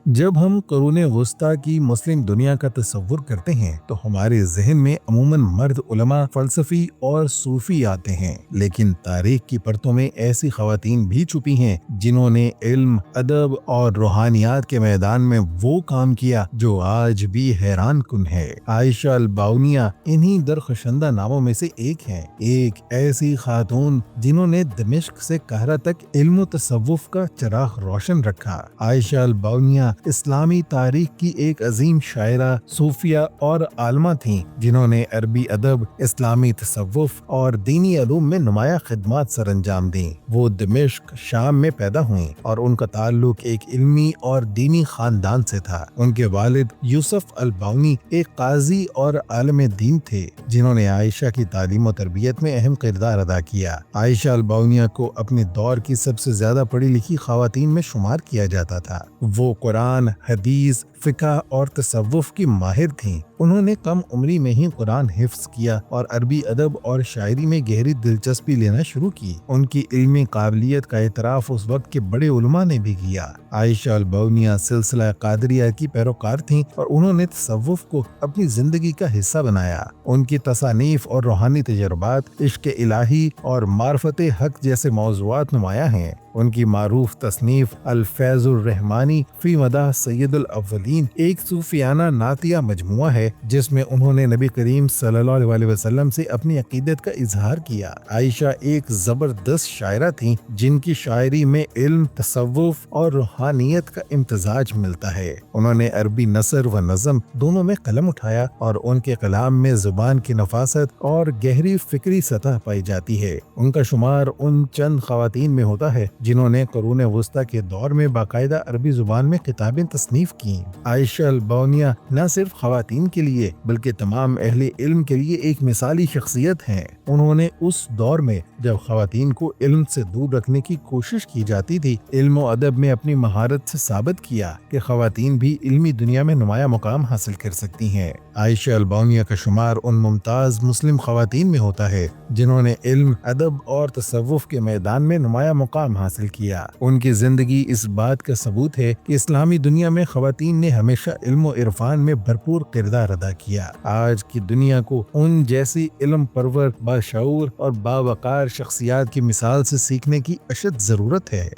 जब हम करूने वस्ता की मुस्लिम दुनिया का तस्वुर करते हैं तो हमारे जहन में अमूमन मर्द उलमा, फलसफी और सूफी आते हैं, लेकिन तारीख की परतों में ऐसी खवातीन भी छुपी हैं जिन्होंने इल्म, अदब और रूहानियात के मैदान में वो काम किया जो आज भी हैरान कुन है। आयशा अल-बाउनिया इन्हीं दरखशंदा नामों में से एक है। एक ऐसी खातून जिन्होंने दमिश्क से कहरा तक इल्म तसव्वुफ का चिराग रोशन रखा। आयशा अल-बाउनिया इस्लामी तारीख की एक अजीम शायरा, सूफिया और आलमा थीं जिन्होंने अरबी अदब, इस्लामी तसव्वुफ और दीनी अलूम में नुमाया खिदमात सरअंजाम दी। वो दमिश्क, शाम में पैदा हुई और उनका ताल्लुक एक इल्मी और दीनी खानदान से था। उनके वालिद यूसुफ अल-बाउनी एक काजी और आलिम दीन थे जिन्होंने आयशा की तालीम और तरबियत में अहम किरदार अदा किया। आयशा अल-बाउनिया को अपने दौर की सबसे ज्यादा पढ़ी लिखी खवातीन में शुमार किया जाता था। वो कुरान, हदीस, फिक़ह और तसव्वुफ की माहिर थीं। उन्होंने कम उम्री में ही कुरान हिफ्ज़ किया और अरबी अदब और शायरी में गहरी दिलचस्पी लेना शुरू की। उनकी इल्मी काबिलियत का एतराफ़ उस वक्त के बड़े उलमा ने भी किया। आयशा अल-बाउनिया सिलसिला कादरिया की पैरोकार थीं और उन्होंने तसव्वुफ को अपनी जिंदगी का हिस्सा बनाया। उनकी तसानीफ और रूहानी तजर्बात इश्क़ इलाही और मार्फत हक जैसे मौज़ूआत नुमाया हैं। उनकी मारूफ तसनीफ अल-फैज़ुर रहमानी फी मदाह सैयदुल अव्वलीन एक सूफियाना नातिया मजमुआ है जिसमें उन्होंने नबी करीम सल्लल्लाहु अलैहि वसल्लम से अपनी अकीदत का इजहार किया। आयशा एक जबरदस्त शायरा थीं जिनकी शायरी में इल्म, तसव्वुफ और रूहानियत का इम्तजाज मिलता है। उन्होंने अरबी नसर व नज़म दोनों में कलम उठाया और उनके कलाम में जुबान की नफासत और गहरी फिक्री सतह पाई जाती है। उनका शुमार उन चंद खवातीन में होता है जिन्होंने क़ुरून वस्ता के दौर में बाकायदा अरबी जुबान में किताबें तसनीफ की। आयशा अल-बाउनिया न सिर्फ खवातीन के लिए बल्कि तमाम अहले इल्म के लिए एक मिसाली शख्सियत हैं। उन्होंने उस दौर में जब खवातीन को इल्म से दूर रखने की कोशिश की जाती थी, इल्म और अदब में अपनी महारत से साबित किया कि खवातीन भी इल्मी दुनिया में नुमाया मुकाम हासिल कर सकती हैं। आयशा अल-बाउनिया का शुमार उन मुमताज मुस्लिम खवातीन में होता है जिन्होंने इल्म, अदब और तसव्वुफ के मैदान में नुमाया मुकाम हासिल किया। उनकी जिंदगी इस बात का सबूत है कि इस्लामी दुनिया में खवातीन ने हमेशा इल्म और इरफान में भरपूर किरदार अदा किया। आज की दुनिया को उन जैसी इल्म परवर, बाशऊर और बावकार शख्सियात की मिसाल से सीखने की अशद जरूरत है।